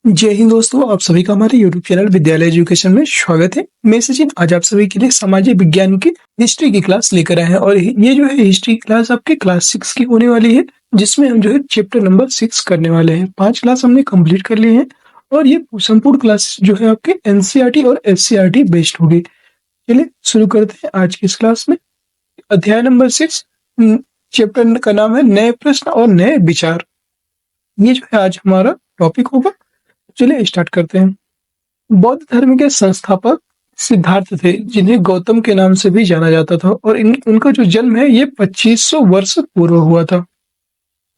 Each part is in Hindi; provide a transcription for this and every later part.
जय हिंद दोस्तों, आप सभी का हमारे यूट्यूब चैनल विद्यालय एजुकेशन में स्वागत है। मैं सचिन आज आप सभी के लिए सामाजिक विज्ञान की हिस्ट्री की क्लास लेकर आए हैं और ये जो है हिस्ट्री क्लास आपकी क्लास 6 की होने वाली है, जिसमें हम जो है चैप्टर नंबर 6 करने वाले हैं। 5 क्लास हमने कंप्लीट कर लिए हैं और ये संपूर्ण क्लास जो है आपके एनसीईआरटी और एससीईआरटी बेस्ड होगी। चलिए शुरू करते हैं आज की इस क्लास में। अध्याय नंबर 6, चैप्टर का नाम है नए प्रश्न और नए विचार। ये जो है आज हमारा टॉपिक होगा। चलिए स्टार्ट करते हैं। बौद्ध धर्म के संस्थापक सिद्धार्थ थे, जिन्हें गौतम के नाम से भी जाना जाता था और उनका जो जन्म है ये 2500 वर्ष पूर्व हुआ था।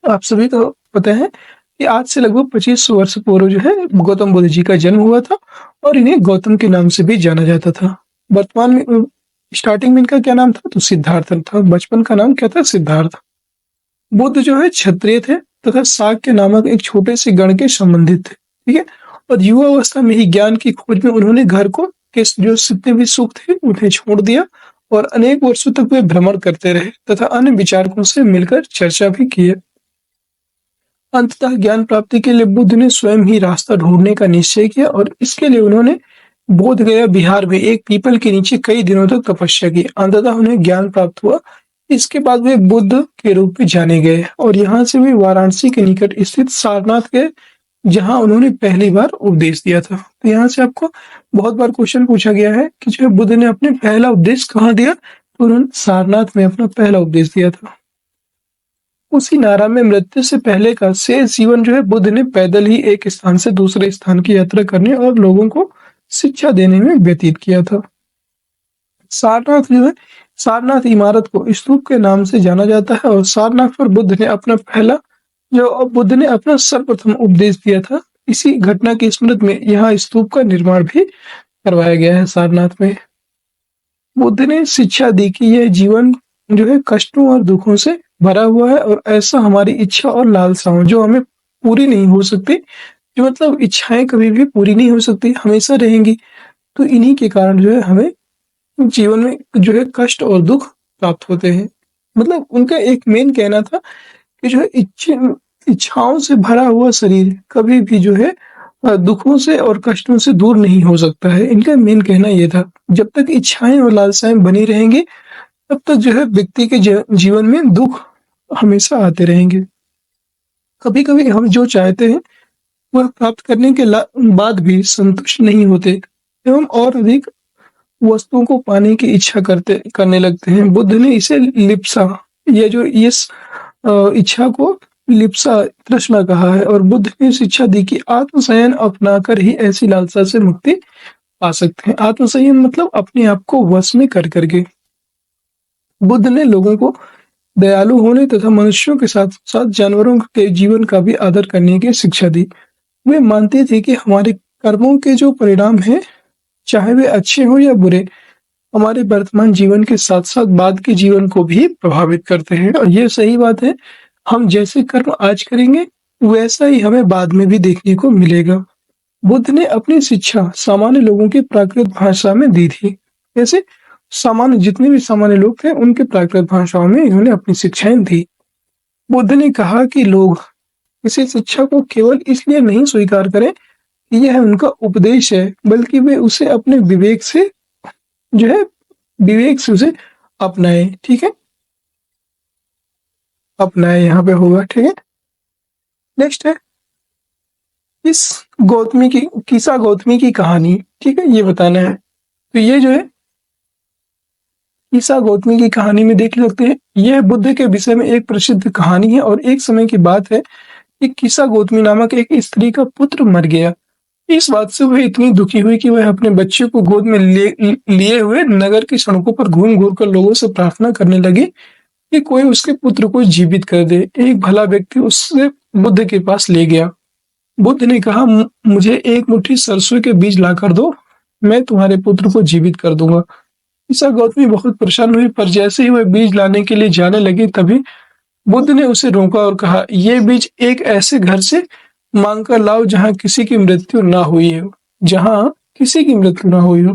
आप सभी को पता है कि आज से लगभग 2500 वर्ष पूर्व जो है गौतम बुद्ध जी का जन्म हुआ था और इन्हें गौतम के नाम से भी जाना जाता था। वर्तमान में स्टार्टिंग में इनका क्या नाम था? तो सिद्धार्थ था। बचपन का नाम क्या था? सिद्धार्थ। बुद्ध जो है क्षत्रिय थे तथा शाक्य नामक एक छोटे से गण के संबंधित थे। ठीक है। और युवा अवस्था में ही ज्ञान की खोज में उन्होंने घर को के जो जितने भी सुख थे उन्हें छोड़ दिया और अनेक वर्षों तक वे भ्रमण करते रहे तथा अन्य विचारकों से मिलकर चर्चा भी की। अंततः ज्ञान प्राप्ति के लिए बुद्ध ने स्वयं ही रास्ता ढूंढने का निश्चय किया और इसके लिए उन्होंने बोध गया बिहार में एक पीपल के नीचे कई दिनों तक तपस्या की। अंततः उन्हें ज्ञान प्राप्त हुआ। इसके बाद वे बुद्ध के रूप में जाने गए और यहाँ से वे वाराणसी के निकट स्थित सारनाथ गए, जहां उन्होंने पहली बार उपदेश दिया था। तो यहाँ से आपको बहुत बार क्वेश्चन पूछा गया है कि जो बुद्ध ने अपने पहला उपदेश कहाँ दिया, तो उन्होंने सारनाथ में अपना पहला उपदेश दिया था। उसी नारा में मृत्यु से पहले का शेष जीवन जो है बुद्ध ने पैदल ही एक स्थान से दूसरे स्थान की यात्रा करने और लोगों को शिक्षा देने में व्यतीत किया था। सारनाथ जो है, सारनाथ इमारत को स्तूप के नाम से जाना जाता है और सारनाथ पर बुद्ध ने अपना सर्वप्रथम उपदेश दिया था। इसी घटना की स्मृति में यहाँ स्तूप का निर्माण भी करवाया गया है सारनाथ में। बुद्ध ने शिक्षा दी कि यह जीवन जो है कष्टों और दुखों से भरा हुआ है और ऐसा हमारी इच्छा और लालसाओं जो हमें पूरी नहीं हो सकती, जो मतलब इच्छाएं कभी भी पूरी नहीं हो सकती, हमेशा रहेंगी। तो इन्हीं के कारण जो है हमें जीवन में जो है कष्ट और दुख प्राप्त होते हैं। मतलब उनका एक मेन कहना था कि जो है इच्छाओं से भरा हुआ शरीर कभी भी जो है दुखों से और कष्टों से दूर नहीं हो सकता है। इनका मेन कहना यह था, जब तक इच्छाएं और लालसाएं बनी रहेंगी तब तक जो है व्यक्ति के जीवन में दुख हमेशा आते रहेंगे। कभी कभी हम जो चाहते हैं वह प्राप्त करने के बाद भी संतुष्ट नहीं होते एवं और अधिक वस्तुओं को पाने की इच्छा करने लगते हैं। बुद्ध ने इसे लिप्सा, ये जो इस इच्छा को लिप्सा तृष्णा कहा है और बुद्ध ने शिक्षा दी कि आत्मसंयम अपनाकर ही ऐसी लालसा से मुक्ति पा सकते हैं। आत्मसंयम मतलब अपने आप को वश में कर करके। बुद्ध ने लोगों को दयालु होने तथा मनुष्यों के साथ साथ जानवरों के जीवन का भी आदर करने की शिक्षा दी। वे मानते थे कि हमारे कर्मों के जो परिणाम हैं, चाहे वे अच्छे हो या बुरे, हमारे वर्तमान जीवन के साथ साथ बाद के जीवन को भी प्रभावित करते हैं। और ये सही बात है, हम जैसे कर्म आज करेंगे वैसा ही हमें बाद में भी देखने को मिलेगा। बुद्ध ने अपनी शिक्षा सामान्य लोगों की प्राकृत भाषा में दी थी। ऐसे जितने भी सामान्य लोग थे उनके प्राकृत भाषाओं में इन्होंने अपनी शिक्षाएं दी। बुद्ध ने कहा कि लोग इसी शिक्षा को केवल इसलिए नहीं स्वीकार करें कि यह उनका उपदेश है, बल्कि वे उसे अपने विवेक से उसे अपनाए। ठीक है, अपनाए यहाँ पे होगा। ठीक है, नेक्स्ट है किसा गौतमी की कहानी। ठीक है, ये बताना है। तो ये जो है किसा गौतमी की कहानी में देख सकते हैं, यह बुद्ध के विषय में एक प्रसिद्ध कहानी है और एक समय की बात है कि किसा गौतमी नामक एक स्त्री का पुत्र मर गया। इस बात से वह इतनी दुखी हुई कि वह अपने बच्चे को गोद में लिए हुए नगर की सड़कों पर घूम घूम कर लोगों से प्रार्थना करने लगी कि कोई उसके पुत्र को जीवित कर दे। एक भला व्यक्ति उससे बुद्ध के पास ले गया। बुद्ध ने कहा, मुझे एक मुट्ठी सरसों के बीज लाकर दो, मैं तुम्हारे पुत्र को जीवित कर दूंगा। किसा गौतमी बहुत परेशान हुई, पर जैसे ही वह बीज लाने के लिए जाने लगी तभी बुद्ध ने उसे रोका और कहा, ये बीज एक ऐसे घर से मांग कर लाओ जहां किसी की मृत्यु ना हुई हो, जहां किसी की मृत्यु ना हुई हो।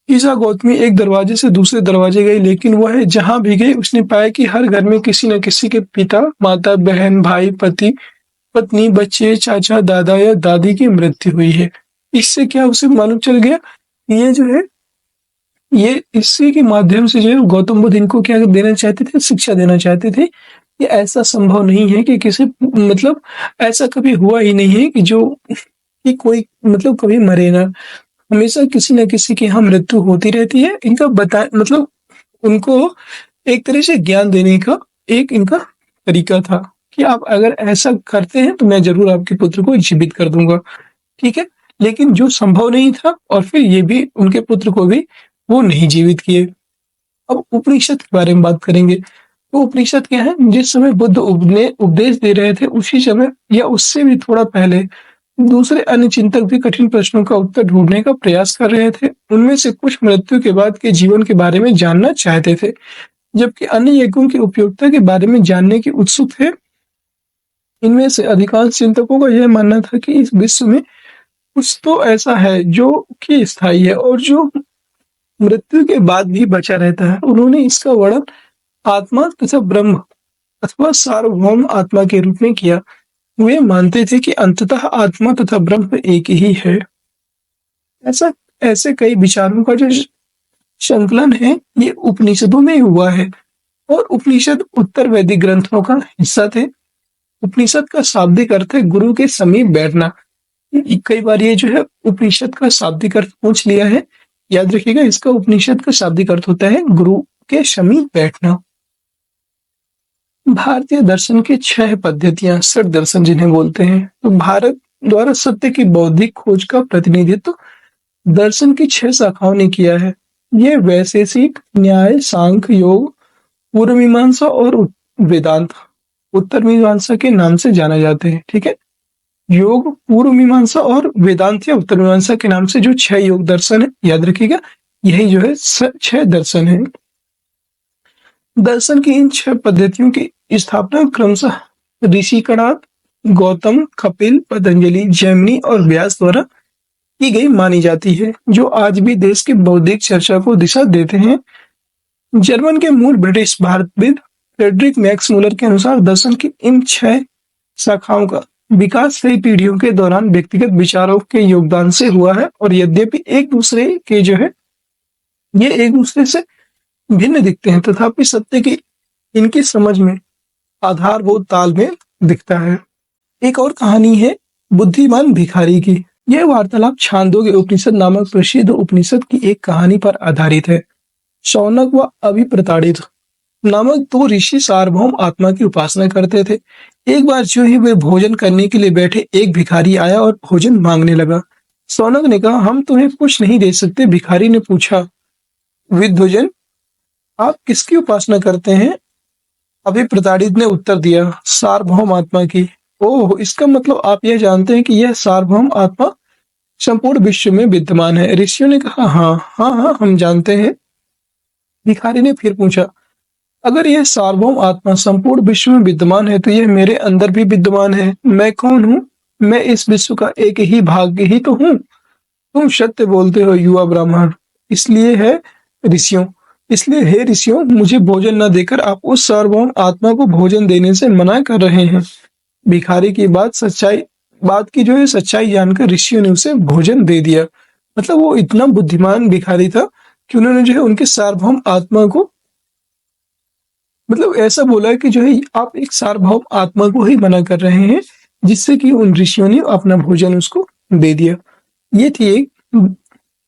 किसा गौतमी एक दरवाजे से दूसरे दरवाजे गई, लेकिन वह जहां भी गई उसने पाया कि हर घर में किसी न किसी के पिता, माता, बहन, भाई, पति पत्नी, बच्चे, चाचा, दादा या दादी की मृत्यु हुई है। इससे क्या उसे मालूम चल गया, ये जो है, ये इसी के माध्यम से जो है गौतम बुद्ध इनको क्या देना चाहते थे, शिक्षा देना चाहते थे कि ऐसा संभव नहीं है कि किसी, मतलब ऐसा कभी हुआ ही नहीं है कि जो कि कोई मतलब कभी मरे ना, हमेशा किसी न किसी की यहाँ मृत्यु होती रहती है। इनका बता मतलब उनको एक तरह से ज्ञान देने का एक इनका तरीका था कि आप अगर ऐसा करते हैं तो मैं ज़रूर आपके पुत्र को जीवित कर दूँगा, ठीक है? लेकिन जो संभव नहीं था और फिर ये भी उनके पुत्र को भी वो नहीं जीवित किए। अब उपनिषद के बारे में बात करेंगे। तो उपनिषद क्या है? जिस समय बुद्ध उपने उपदेश दे रहे थे उसी समय या उससे भी थोड़ा पहले दूसरे अन्य चिंतक भी कठिन प्रश्नों का उत्तर ढूंढने का प्रयास कर रहे थे। उनमें से कुछ मृत्यु के बाद के जीवन के बारे में जानना चाहते थे, जबकि अन्य यज्ञों की उपयोगिता के बारे में जानने की उत्सुक थे। इनमें से अधिकांश चिंतकों का यह मानना था कि इस विश्व में कुछ तो ऐसा है जो कि स्थायी है और जो मृत्यु के बाद भी बचा रहता है। उन्होंने इसका वर्णन आत्मा तथा ब्रह्म अथवा सार्वभौम आत्मा के रूप में किया। वे मानते थे कि अंततः आत्मा तथा ब्रह्म एक ही है। ऐसा ऐसे कई विचारों का जो संकलन है ये उपनिषदों में हुआ है और उपनिषद उत्तर वैदिक ग्रंथों का हिस्सा थे। उपनिषद का शाब्दिक अर्थ है गुरु के समीप बैठना। कई बार ये जो है उपनिषद का शाब्दिक अर्थ पूछ लिया है, याद रखिएगा। इसका उपनिषद का शाब्दिक अर्थ होता है गुरु के समीप बैठना। भारतीय दर्शन की 6 पद्धतियां, षट दर्शन जिन्हें बोलते हैं, तो भारत द्वारा सत्य की बौद्धिक खोज का प्रतिनिधित्व दर्शन की 6 शाखाओं ने किया है। ये वैशेषिक, न्याय, सांख्य, योग, पूर्व मीमांसा और वेदांत उत्तर मीमांसा के नाम से जाना जाते हैं, ठीक है। योग, पूर्व मीमांसा और वेदांत या उत्तर मीमांसा के नाम से जो 6 योग दर्शन है, याद रखिएगा, यही जो है 6 दर्शन है। दर्शन की इन 6 पद्धतियों की स्थापना क्रमशः ऋषि कणाद, गौतम, कपिल, पतंजलि, जैमिनी और व्यास द्वारा की गई मानी जाती है, जो आज भी देश की बौद्धिक चर्चा को दिशा देते हैं। जर्मन के मूल ब्रिटिश भारतविद फ्रेडरिक मैक्स मूलर के अनुसार दर्शन की इन 6 शाखाओं का विकास कई पीढ़ियों के दौरान व्यक्तिगत विचारों के योगदान से हुआ है और यद्यपि एक दूसरे के जो है ये एक दूसरे से भिन्न दिखते हैं, तथापि सत्य की इनकी समझ में आधारभूत तालमेल दिखता है। एक और कहानी है बुद्धिमान भिखारी की। यह वार्तालाप छांदोग्य उपनिषद नामक प्रसिद्ध उपनिषद की एक कहानी पर आधारित है। शौनक व अभिप्रताड़ित नामक 2 ऋषि सार्वभौम आत्मा की उपासना करते थे। एक बार जो ही वे भोजन करने के लिए बैठे, एक भिखारी आया और भोजन मांगने लगा। शौनक ने कहा, हम तुम्हें कुछ नहीं दे सकते। भिखारी ने पूछा, विद्वजन, आप किसकी उपासना करते हैं? अभिप्रताड़ित ने उत्तर दिया, सार्वभौम आत्मा की। ओह, इसका मतलब आप यह जानते हैं कि यह सार्वभौम आत्मा संपूर्ण विश्व में विद्यमान है। ऋषियों ने कहा, हाँ हाँ हाँ, हम जानते हैं। भिखारी ने फिर पूछा, अगर यह सार्वभौम आत्मा संपूर्ण विश्व में विद्यमान है तो यह मेरे अंदर भी विद्यमान है। मैं कौन हूँ? मैं इस विश्व का एक ही भाग ही तो हूँ। तुम सत्य बोलते हो युवा ब्राह्मण। इसलिए हे ऋषियों, मुझे भोजन न देकर आप उस सार्वभौम आत्मा को भोजन देने से मना कर रहे हैं। भिखारी की बात की जो है सच्चाई जानकर ऋषियों ने उसे भोजन दे दिया। मतलब वो इतना बुद्धिमान भिखारी था कि उन्होंने जो है उनके सार्वभौम आत्मा को मतलब ऐसा बोला कि जो है आप एक सार्वभौम आत्मा को ही मना कर रहे हैं, जिससे कि उन ऋषियों ने अपना भोजन उसको दे दिया। ये थी एक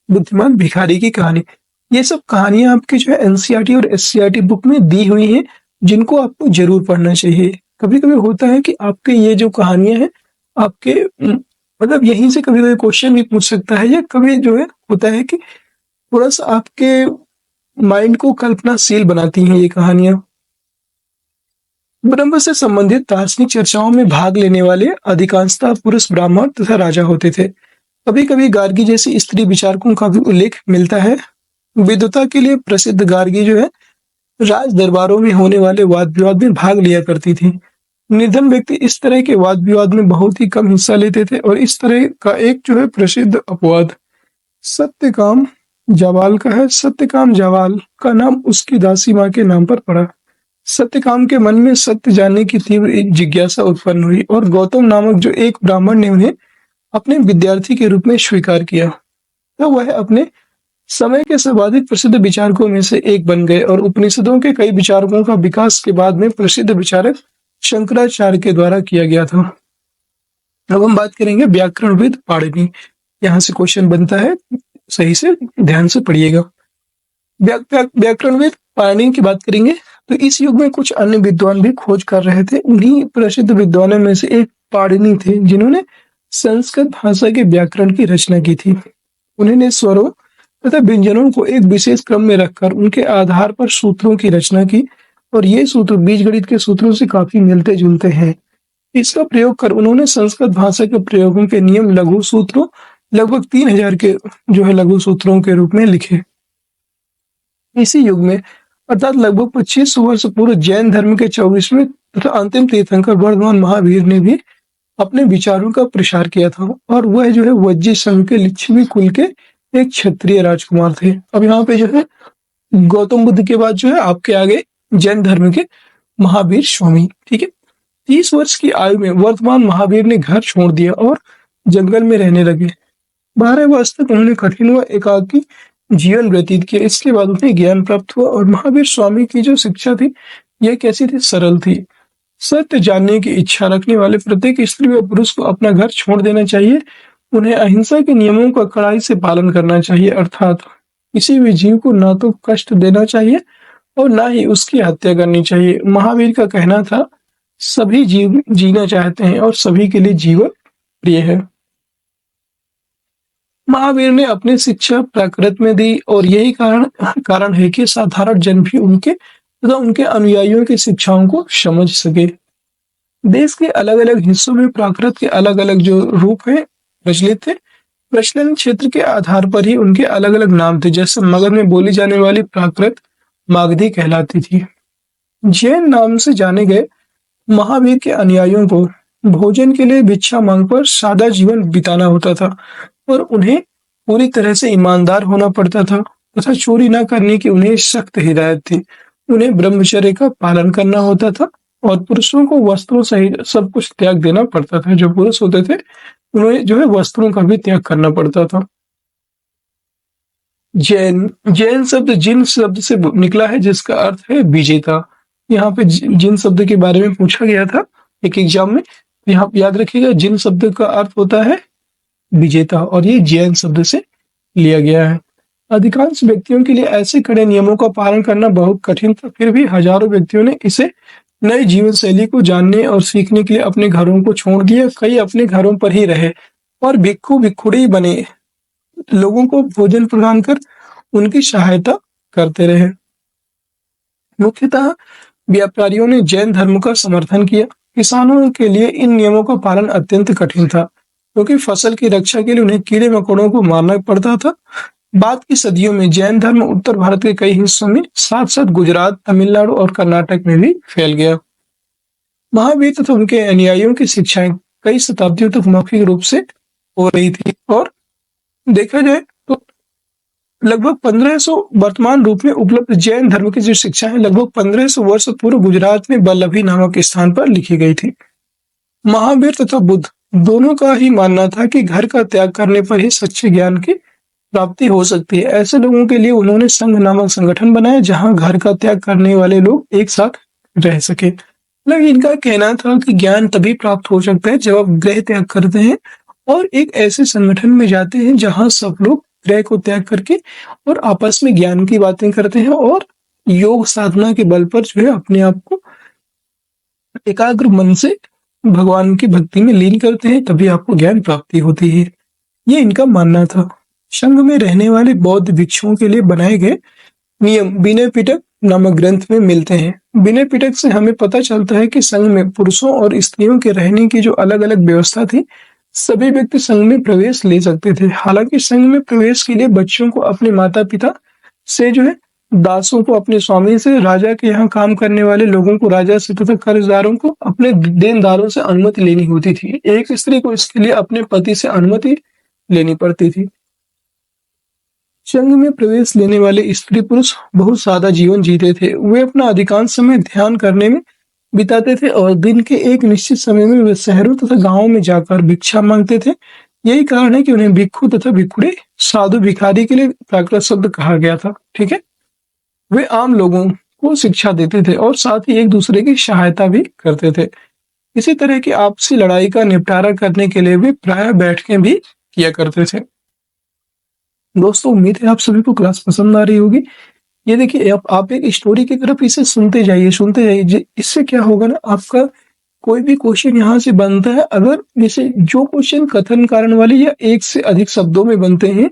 बुद्धिमान भिखारी की कहानी। ये सब कहानियां आपके जो है एनसीईआरटी और एससीईआरटी बुक में दी हुई हैं, जिनको आपको जरूर पढ़ना चाहिए। कभी कभी होता है कि आपके ये जो कहानियां हैं आपके मतलब यहीं से कभी कभी क्वेश्चन भी पूछ सकता है, या कभी जो है होता है कि थोड़ा सा आपके माइंड को कल्पनाशील बनाती हैं ये कहानियां। ब्रह्म से संबंधित दार्शनिक चर्चाओं में भाग लेने वाले अधिकांशतः पुरुष ब्राह्मण तथा राजा होते थे। कभी कभी गार्गी जैसी स्त्री विचारकों का भी उल्लेख मिलता है। विद्वता के लिए प्रसिद्ध गार्गी जो है राज दरबारों में होने वाले वाद विवाद में भाग लिया करती थी। निर्धन व्यक्ति इस तरह के वाद विवाद में बहुत ही कम हिस्सा लेते थे और इस तरह का एक जो है प्रसिद्ध अपवाद सत्यकाम जावाल का है। सत्यकाम जावाल का नाम उसकी दासी माँ के नाम पर पड़ा। सत्यकाम के मन में सत्य जानने की तीव्र जिज्ञासा उत्पन्न हुई और गौतम नामक जो एक ब्राह्मण ने उन्हें अपने विद्यार्थी के रूप में स्वीकार किया। तो वह अपने समय के सर्वाधिक प्रसिद्ध विचारकों में से एक बन गए और उपनिषदों के कई विचारकों का विकास के बाद में प्रसिद्ध विचारक शंकराचार्य के द्वारा किया गया था। अब हम बात करेंगे व्याकरणविद पाणिनि। यहाँ से क्वेश्चन बनता है, सही से ध्यान से पढ़िएगा। व्याकरणविद पाणिनि की बात करेंगे तो इस युग में कुछ अन्य विद्वान भी खोज कर रहे थे। उन्हीं प्रसिद्ध विद्वानों में से एक पाणिनि थे जिन्होंने संस्कृत भाषा के व्याकरण की रचना की थी। उन्होंने स्वरों तथा व्यंजनों को एक विशेष क्रम में रखकर उनके आधार पर सूत्रों की रचना की और ये सूत्र बीजगणित के सूत्रों से काफी मिलते जुलते हैं। इसका प्रयोग कर उन्होंने संस्कृत भाषा के प्रयोगों के नियम लघु सूत्रों लगभग 3000 के जो है लघु सूत्रों के रूप में लिखे। इसी युग में अर्थात लगभग 2500 वर्ष पूर्व जैन धर्म के 24वें तथा अंतिम तीर्थंकर वर्धमान महावीर ने भी अपने विचारों का प्रसार किया था और वह जो है वज्जी संघ के लिच्छवी कुल के एक क्षत्रिय राजकुमार थे। अब यहाँ पे जो है गौतम बुद्ध के बाद जो है आपके आगे जैन धर्म के महावीर स्वामी। ठीक है, 30 वर्ष की आयु में वर्तमान महावीर ने घर छोड़ दिया और जंगल में रहने लगे। 12 वर्ष तक उन्होंने कठिन व एकाकी जीवन व्यतीत किया। इसके बाद उन्हें ज्ञान प्राप्त हुआ और महावीर स्वामी की जो शिक्षा थी यह कैसी थी? सरल थी। सत्य जानने की इच्छा रखने वाले प्रत्येक स्त्री व पुरुष को अपना घर छोड़ देना चाहिए। उन्हें अहिंसा के नियमों का कड़ाई से पालन करना चाहिए, अर्थात किसी भी जीव को ना तो कष्ट देना चाहिए और ना ही उसकी हत्या करनी चाहिए। महावीर का कहना था, सभी जीव जीना चाहते हैं और सभी के लिए जीवन प्रिय है। महावीर ने अपनी शिक्षा प्राकृत में दी और यही कारण है कि साधारण जन भी उनके तथा उनके अनुयायियों की शिक्षाओं को समझ सके। देश के अलग अलग हिस्सों में प्राकृत के अलग अलग जो रूप है प्रचलित थे। प्रचलन क्षेत्र के आधार पर ही उनके अलग अलग नाम थे। जैसे मगध में बोली जाने वाली प्राकृत मागधी कहलाती थी। जैन नाम से जाने गए महावीर के अनुयायियों को भोजन के लिए भिक्षा मांगकर सादा जीवन बिताना होता था और उन्हें पूरी तरह से ईमानदार होना पड़ता था तथा चोरी न करने की उन्हें सख्त हिदायत थी। उन्हें ब्रह्मचर्य का पालन करना होता था और पुरुषों को वस्त्रों सहित सब कुछ त्याग देना पड़ता था। जो पुरुष होते थे उन्हें जो है वस्त्रों का भी त्याग करना पड़ता था। जैन जैन शब्द जिन शब्द से निकला है जिसका अर्थ है विजेता। यहाँ पे जिन शब्द के बारे में पूछा गया था एक एग्जाम में, यहाँ पे याद रखिएगा जिन शब्द का अर्थ होता है विजेता और ये जैन शब्द से लिया गया है। अधिकांश व्यक्तियों के लिए ऐसे कड़े नियमों का पालन करना बहुत कठिन था, फिर भी हजारों व्यक्तियों ने इसे नई जीवन शैली को जानने और सीखने के लिए अपने घरों को छोड़ दिया। कई अपने घरों पर ही रहे और भिक्षु भिक्षुड़ी बने लोगों को भोजन प्रदान कर उनकी सहायता करते रहे। मुख्यतः व्यापारियों ने जैन धर्म का समर्थन किया। किसानों के लिए इन नियमों का पालन अत्यंत कठिन था क्योंकि फसल की रक्षा के लिए उन्हें कीड़े मकोड़ों को मारना पड़ता था। बाद की सदियों में जैन धर्म उत्तर भारत के कई हिस्सों में साथ साथ गुजरात, तमिलनाडु और कर्नाटक में भी फैल गया। महावीर तथा उनके अनुयायियों की शिक्षाएं कई शताब्दियों तक मौखिक रूप से हो रही थी और देखा जाए तो लगभग 1500 वर्तमान रूप में उपलब्ध जैन धर्म की जो शिक्षा है लगभग 1500 वर्ष पूर्व गुजरात में वल्लभी नामक स्थान पर लिखी गई थी। महावीर तथा बुद्ध दोनों का ही मानना था कि घर का त्याग करने पर ही सच्चे ज्ञान की प्राप्ति हो सकती है। ऐसे लोगों के लिए उन्होंने संघ नामक संगठन बनाया जहां घर का त्याग करने वाले लोग एक साथ रह सके। मतलब इनका कहना था कि ज्ञान तभी प्राप्त हो सकता है जब आप गृह त्याग करते हैं और एक ऐसे संगठन में जाते हैं जहां सब लोग गृह को त्याग करके और आपस में ज्ञान की बातें करते हैं और योग साधना के बल पर जो है अपने आप को एकाग्र मन से भगवान की भक्ति में लीन करते हैं, तभी आपको ज्ञान प्राप्ति होती है। ये इनका मानना था। संघ में रहने वाले बौद्ध भिक्षुओं के लिए बनाए गए नियम विनय पिटक नामक ग्रंथ में मिलते हैं। विनय पिटक से हमें पता चलता है कि संघ में पुरुषों और स्त्रियों के रहने की जो अलग अलग व्यवस्था थी, सभी व्यक्ति संघ में प्रवेश ले सकते थे। हालांकि संघ में प्रवेश के लिए बच्चों को अपने माता पिता से जो है, दासों को अपने स्वामी से, राजा के यहाँ काम करने वाले लोगों को राजा से तथा कर्जदारों को अपने देनदारों से अनुमति लेनी होती थी। एक स्त्री को इसके लिए अपने पति से अनुमति लेनी पड़ती थी। संघ में प्रवेश लेने वाले स्त्री पुरुष बहुत सादा जीवन जीते थे। वे अपना अधिकांश समय ध्यान करने में बिताते थे और दिन के एक निश्चित समय में वे शहरों तथा गांवों में जाकर भिक्षा मांगते थे। यही कारण है कि उन्हें भिक्षु तथा भिक्षुणी, साधु भिखारी के लिए प्राकृत शब्द कहा गया था। ठीक है। वे आम लोगों को शिक्षा देते थे और साथ ही एक दूसरे की सहायता भी करते थे। इसी तरह की आपसी लड़ाई का निपटारा करने के लिए वे प्रायः बैठकें भी किया करते थे। दोस्तों, उम्मीद है आप सभी को क्लास पसंद आ रही होगी। ये देखिए, आप एक स्टोरी की तरफ इसे सुनते जाइए। इससे क्या होगा ना, आपका कोई भी क्वेश्चन यहाँ से बनता है, अगर जैसे जो क्वेश्चन कथन कारण वाले या एक से अधिक शब्दों में बनते हैं,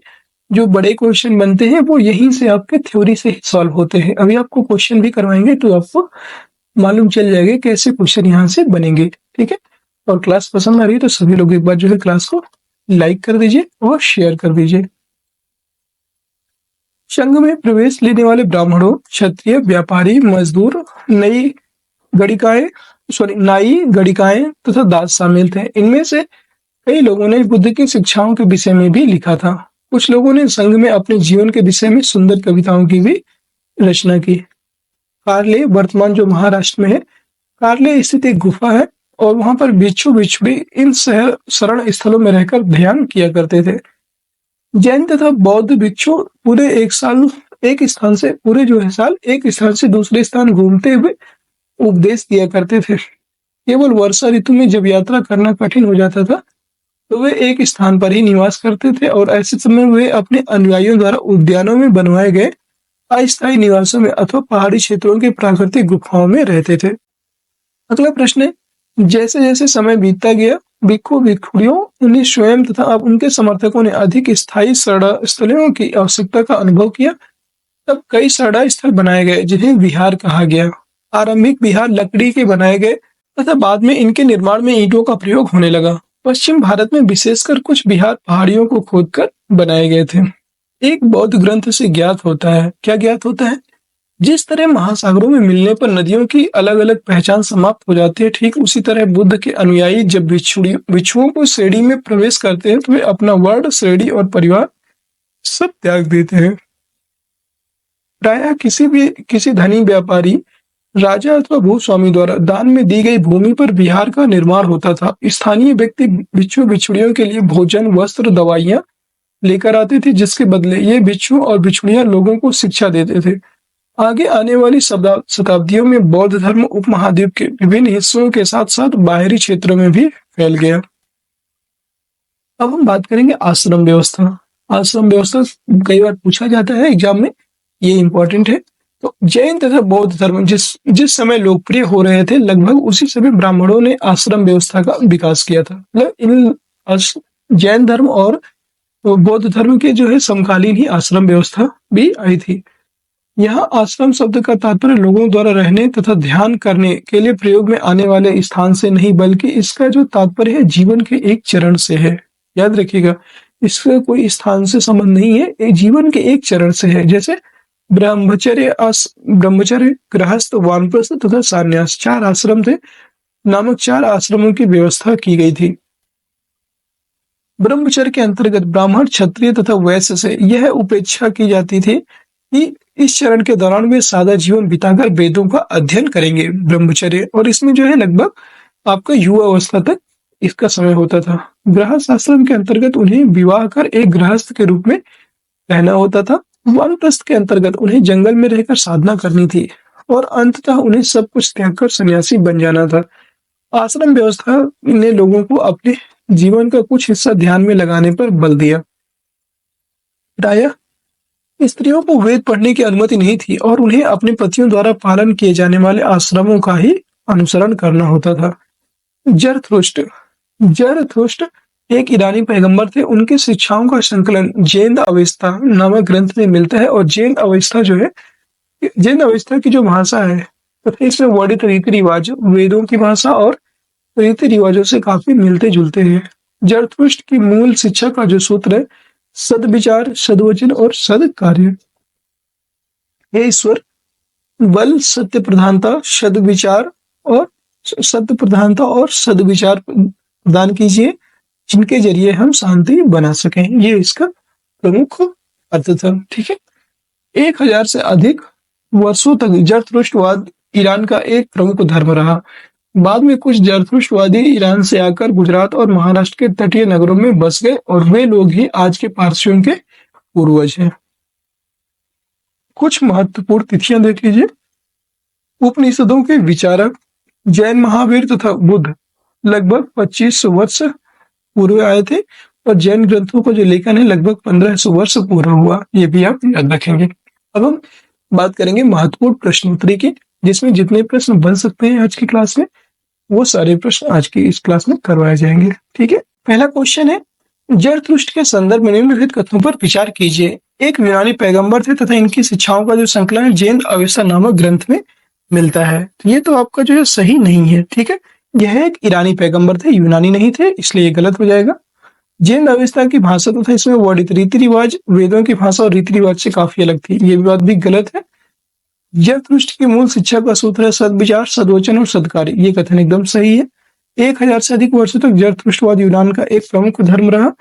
जो बड़े क्वेश्चन बनते हैं वो यहीं से आपके थ्योरी से सॉल्व होते हैं। अभी आपको क्वेश्चन भी करवाएंगे तो आपको मालूम चल जाएगा कैसे क्वेश्चन यहाँ से बनेंगे। ठीक है। और क्लास पसंद आ रही है तो सभी लोग एक बार जो है क्लास को लाइक कर दीजिए और शेयर कर दीजिए। संघ में प्रवेश लेने वाले ब्राह्मणों, क्षत्रिय, व्यापारी, मजदूर, नाई, गणिकाएं तथा दास शामिल थे। इनमें से कई लोगों ने बुद्ध की शिक्षाओं के विषय में भी लिखा था। कुछ लोगों ने संघ में अपने जीवन के विषय में सुंदर कविताओं की भी रचना की। कार्ले, वर्तमान जो महाराष्ट्र में है, कार्ले स्थित एक गुफा है और वहां पर भिक्षु भिक्षुणी इन शरण स्थलों में रहकर ध्यान किया करते थे। जैन तथा बौद्ध भिक्षु पूरे एक स्थान से दूसरे स्थान घूमते हुए उपदेश दिया करते थे। केवल वर्षा ऋतु में जब यात्रा करना कठिन हो जाता था तो वे एक स्थान पर ही निवास करते थे और ऐसे समय वे अपने अनुयायियों द्वारा उद्यानों में बनवाए गए अस्थायी निवासों में अथवा पहाड़ी क्षेत्रों के प्राकृतिक गुफाओं में रहते थे। अगला प्रश्न है, जैसे जैसे समय बीतता गया, भिक्षु भिक्षुणियों ने स्वयं तथा अब उनके समर्थकों ने अधिक स्थायी स्थलों की आवश्यकता का अनुभव किया। तब कई शरणा स्थल बनाए गए जिन्हें विहार कहा गया। आरंभिक विहार लकड़ी के बनाए गए तथा बाद में इनके निर्माण में ईंटों का प्रयोग होने लगा। पश्चिम भारत में विशेषकर कुछ विहार पहाड़ियों को खोदकर बनाए गए थे। एक बौद्ध ग्रंथ से ज्ञात होता है, क्या ज्ञात होता है? जिस तरह महासागरों में मिलने पर नदियों की अलग अलग पहचान समाप्त हो जाती है, ठीक उसी तरह बुद्ध के अनुयायी जब भिक्षुओं को श्रेणी में प्रवेश करते हैं तो वे अपना वर्ण, श्रेणी और परिवार सब त्याग देते हैं। प्रायः किसी धनी व्यापारी, राजा अथवा भूस्वामी द्वारा दान में दी गई भूमि पर विहार का निर्माण होता था। स्थानीय व्यक्ति भिक्षु भिक्षुणियों के लिए भोजन, वस्त्र, दवाइयां लेकर आते थे, जिसके बदले ये भिक्षु और भिक्षुणियां लोगों को शिक्षा देते थे। आगे आने वाली शताब्दियों में बौद्ध धर्म उपमहाद्वीप के विभिन्न हिस्सों के साथ साथ बाहरी क्षेत्रों में भी फैल गया। अब हम बात करेंगे आश्रम व्यवस्था। आश्रम व्यवस्था कई बार पूछा जाता है एग्जाम में, ये इंपॉर्टेंट है। तो जैन तथा बौद्ध धर्म जिस समय लोकप्रिय हो रहे थे, लगभग उसी समय ब्राह्मणों ने आश्रम व्यवस्था का विकास किया था। मतलब इन जैन धर्म और बौद्ध धर्म के जो है समकालीन ही आश्रम व्यवस्था भी आई थी। यहाँ आश्रम शब्द का तात्पर्य लोगों द्वारा रहने तथा ध्यान करने के लिए प्रयोग में आने वाले स्थान से नहीं, बल्कि इसका जो तात्पर्य है जीवन के एक चरण से है। याद रखिएगा, इसका कोई स्थान से संबंध नहीं है, एक जीवन के एक चरण से है। जैसे ब्रह्मचर्य, गृहस्थ, वानप्रस्थ तथा संन्यास 4 आश्रम थे, नामक 4 आश्रमों की व्यवस्था की गई थी। ब्रह्मचर्य के अंतर्गत ब्राह्मण, क्षत्रिय तथा वैश्य से यह उपेक्षा की जाती थी कि इस चरण के दौरान वे सादा जीवन बिताकर वेदों का अध्ययन करेंगे। ब्रह्मचर्य, और इसमें जो है लगभग आपका युवा अवस्था तक इसका समय होता था। गृहस्थ आश्रम के अंतर्गत उन्हें विवाह कर एक गृहस्थ के रूप में रहना होता था। वानप्रस्थ के अंतर्गत उन्हें जंगल में रहकर साधना करनी थी और अंततः उन्हें सब कुछ त्याग कर सन्यासी बन जाना था। आश्रम व्यवस्था ने लोगों को अपने जीवन का कुछ हिस्सा ध्यान में लगाने पर बल दिया। प्रायः स्त्रियों को वेद पढ़ने की अनुमति नहीं थी और उन्हें अपने पतियों द्वारा पालन किए जाने वाले आश्रमों का ही अनुसरण करना होता था। जरथुष्ट्र एक ईरानी पैगंबर थे। उनकी शिक्षाओं का संकलन जैन अवेस्ता नामक ग्रंथ में मिलता है और जैन अवेस्ता की जो भाषा है तथा इसमें वर्णित रीति रिवाज वेदों की भाषा और रीति रिवाजों से काफी मिलते जुलते हैं। जरथुष्ट्र की मूल शिक्षा का जो सूत्र है, सद्विचार, सद्वचन और सद्कार्य। हे ईश्वर, बल, सत्य प्रधानता, सद्विचार और सद्विचार प्रदान कीजिए, जिनके जरिए हम शांति बना सकें। ये इसका प्रमुख अर्थ था। ठीक है, 1000 से अधिक वर्षों तक जरथुस्त्रवाद ईरान का एक प्रमुख धर्म रहा। बाद में कुछ जरथुस्त्रवादी ईरान से आकर गुजरात और महाराष्ट्र के तटीय नगरों में बस गए और वे लोग ही आज के पारसियों के पूर्वज हैं। कुछ महत्वपूर्ण तिथियां देख लीजिए। उपनिषदों के विचारक जैन महावीर तथा बुद्ध लगभग 2500 वर्ष पूर्व आए थे और जैन ग्रंथों को जो लेखन है लगभग 1500 वर्ष पूरा हुआ, ये भी आप याद रखेंगे। अब हम बात करेंगे महत्वपूर्ण प्रश्नोत्तरी की, जिसमें जितने प्रश्न बन सकते हैं आज की क्लास में वो सारे प्रश्न आज की इस क्लास में करवाए जाएंगे। ठीक है, पहला क्वेश्चन है, जरथुस्त्र के संदर्भ में निम्नलिखित कथनों पर विचार कीजिए। एक यूनानी पैगंबर थे तथा इनकी शिक्षाओं का जो संकलन जैन अवेस्ता नामक ग्रंथ में मिलता है। तो ये तो आपका जो है सही नहीं है। ठीक है, यह एक ईरानी पैगंबर थे, यूनानी नहीं थे, इसलिए ये गलत हो जाएगा। जैन अवेस्ता की भाषा तथा इसमें वर्णित रीति रिवाज वेदों की भाषा और रीति रिवाज से काफी अलग थी, ये बात भी गलत है। जरथुस्त्र की मूल शिक्षा का सूत्र है सद्विचार, सद्वचन और सद्कार्य, ये कथन एकदम सही है। 1000 से अधिक वर्षों तक जरथुस्त्रवाद यूनान का एक प्रमुख धर्म रहा,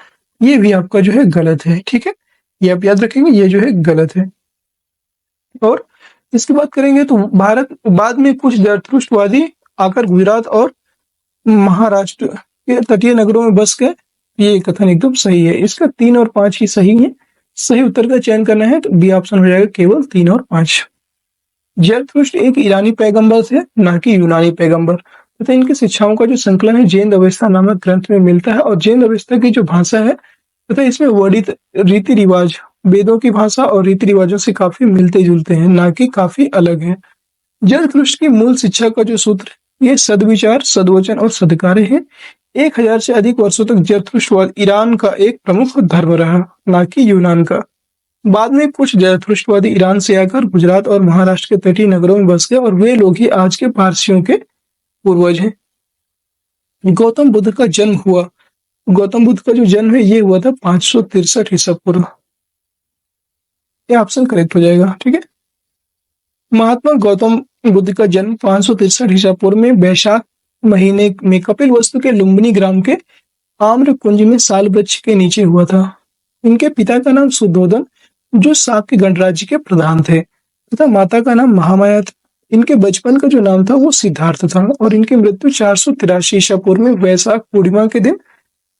ये भी आपका जो है गलत है। ठीक है, ये आप याद रखेंगे, ये जो है गलत है। और इसकी बात करेंगे तो भारत बाद में कुछ जरथुस्त्रवादी आकर गुजरात और महाराष्ट्र के तटीय नगरों में बस गए, ये कथन एकदम सही है। इसका 3 और 5 ही सही है। सही उत्तर का चयन करना है तो बी ऑप्शन हो जाएगा केवल 3 और 5। जरथुस्त्र एक ईरानी पैगंबर थे, ना कि यूनानी पैगंबर, तथा इनकी शिक्षाओं का जो संकलन है जैन अवेस्ता नामक ग्रंथ में मिलता है और जैन अवेस्ता की जो भाषा है तथा इसमें वर्णित रीति रिवाज वेदों की भाषा और रीति रिवाजों से काफी मिलते जुलते हैं, ना कि काफी अलग है। जरथुस्त्र की मूल शिक्षा का जो सूत्र ये सद्विचार, सद्वचन और सद्कार्य है। 1000 से अधिक वर्षों तक जरथुस्त्रवाद ईरान का एक प्रमुख धर्म रहा, ना कि यूनान का। बाद में कुछ जरथुस्त्रवादी ईरान से आकर गुजरात और महाराष्ट्र के तटीय नगरों में बस गए और वे लोग ही आज के पारसियों के पूर्वज हैं। गौतम बुद्ध का जन्म हुआ, गौतम बुद्ध का जो जन्म है ये हुआ था 563 ईसा पूर्व, ये ऑप्शन करेक्ट हो जाएगा। ठीक है, महात्मा गौतम बुद्ध का जन्म 563 ईसा पूर्व में वैशाख महीने में कपिल वस्तु के लुम्बिनी ग्राम के आम्र कुंज में साल वृक्ष के नीचे हुआ था। इनके पिता का नाम सुद्धोधन जो शाक्य गणराज्य के प्रधान थे तथा माता का नाम महामाया था। इनके बचपन का जो नाम था वो सिद्धार्थ था और इनकी मृत्यु 483 ईसा पूर्व में वैशाख पूर्णिमा के दिन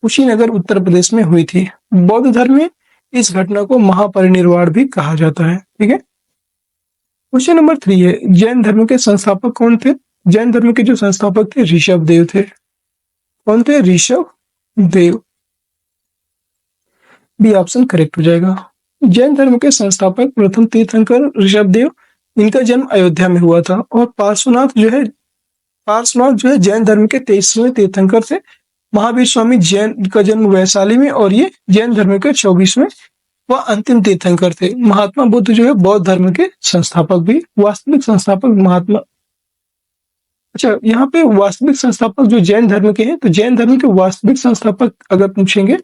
कुशीनगर उत्तर प्रदेश में हुई थी। बौद्ध धर्म में इस घटना को महापरिनिर्वाण भी कहा जाता है। ठीक है, क्वेश्चन नंबर 3 है, जैन धर्म के संस्थापक कौन थे? जैन धर्म के जो संस्थापक थे ऋषभ देव थे। कौन थे? Rishabh Dev, B option correct हो जाएगा। जैन धर्म के संस्थापक प्रथम तीर्थंकर ऋषभ देव, इनका जन्म अयोध्या में हुआ था और पार्श्वनाथ जो है जैन धर्म के 23वें तीर्थंकर थे। महावीर स्वामी जैन का जन्म वैशाली में और ये जैन धर्म के 24वें व अंतिम तीर्थंकर थे। महात्मा बुद्ध जो है बौद्ध धर्म के संस्थापक भी, वास्तविक संस्थापक महात्मा, अच्छा यहाँ पे वास्तविक संस्थापक जो जैन धर्म के हैं, तो जैन धर्म के वास्तविक संस्थापक अगर पूछेंगे,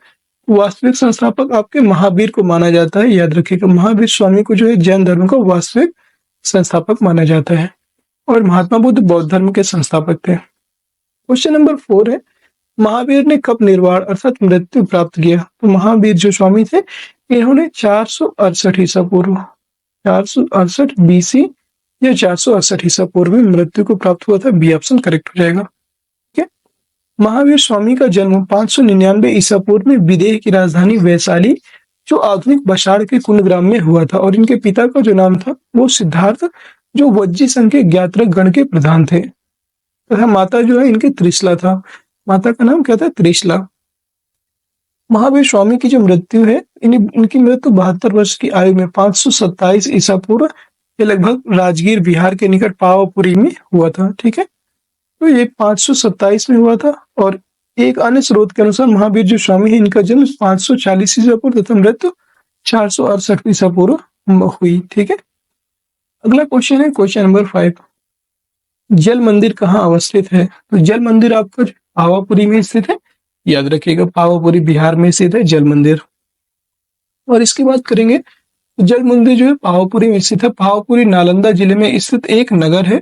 वास्तविक संस्थापक आपके महावीर को माना जाता है, याद रखिएगा। महावीर स्वामी को जो है जैन धर्म का वास्तविक संस्थापक माना जाता है और महात्मा बुद्ध बौद्ध धर्म के संस्थापक थे। क्वेश्चन नंबर 4 है, महावीर ने कब निर्वाण अर्थात मृत्यु प्राप्त किया? तो महावीर जो स्वामी थे इन्होंने 468 ईसा पूर्व, 468 BC या 468 ईसा पूर्व में मृत्यु को प्राप्त हुआ था। बी ऑप्शन करेक्ट हो जाएगा। ठीक है, महावीर स्वामी का जन्म 599 ईसा पूर्व में विदेह की राजधानी वैशाली जो आधुनिक बशाड़ के कुंडग्राम में हुआ था और इनके पिता का जो नाम था वो सिद्धार्थ जो वज्जी संघ के ज्ञात्रक गण के प्रधान थे तथा माता जो है इनके त्रिशला था। माता का नाम क्या था? त्रिशला। महावीर स्वामी की जो मृत्यु है इनकी मृत्यु 72 वर्ष की आयु में 527 ईसा पूर्व ये लगभग राजगीर बिहार के निकट पावापुरी में हुआ था। ठीक है, तो ये 527 में हुआ था और एक अन्य स्रोत के अनुसार महावीर जो स्वामी है इनका जन्म 540 ईसा पूर्व तथा मृत्यु 468 ईसा पूर्व हुई। ठीक है, अगला क्वेश्चन है क्वेश्चन नंबर 5, जल मंदिर कहाँ अवस्थित है? तो जल मंदिर आपका पावापुरी में स्थित है, याद रखिएगा पावापुरी बिहार में स्थित है जल मंदिर। और इसकी बात करेंगे जल मंदिर जो है पावापुरी में स्थित है। पावापुरी नालंदा जिले में स्थित एक नगर है।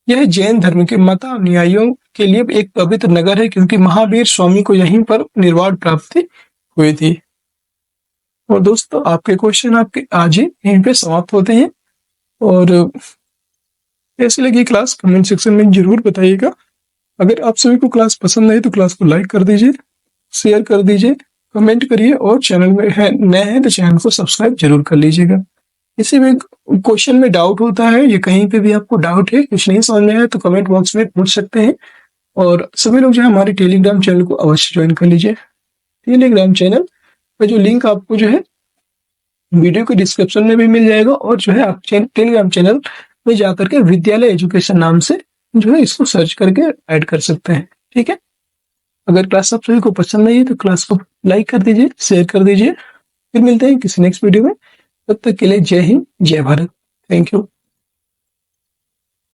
यह जैन धर्म के मत अनुयायियों के लिए एक पवित्र नगर है क्योंकि महावीर स्वामी को यहीं पर निर्वाण प्राप्ति हुई थी। और दोस्तों आपके क्वेश्चन आपके आज ही यहीं पे समाप्त होते हैं। और कैसी लगी क्लास कमेंट सेक्शन में जरूर बताइएगा। अगर आप सभी को क्लास पसंद आई तो क्लास को लाइक कर दीजिए, शेयर कर दीजिए, कमेंट करिए और चैनल में है नए हैं तो चैनल को सब्सक्राइब जरूर कर लीजिएगा। किसी भी क्वेश्चन में डाउट होता है या कहीं पे भी आपको डाउट है, कुछ नहीं समझ में आया तो कमेंट बॉक्स में पूछ सकते हैं। और सभी लोग जो है हमारे टेलीग्राम चैनल को अवश्य ज्वाइन कर लीजिए। टेलीग्राम चैनल का जो लिंक आपको जो है वीडियो के डिस्क्रिप्शन में भी मिल जाएगा, और जो है आप टेलीग्राम चैनल में जाकर के विद्यालय एजुकेशन नाम से जो है इसको सर्च करके ऐड कर सकते हैं। ठीक है, अगर क्लास आप सभी को पसंद आई है तो क्लास को लाइक कर दीजिए, शेयर कर दीजिए। फिर मिलते हैं किसी नेक्स्ट वीडियो में, तब तक के लिए जय हिंद, जय भारत। Thank you.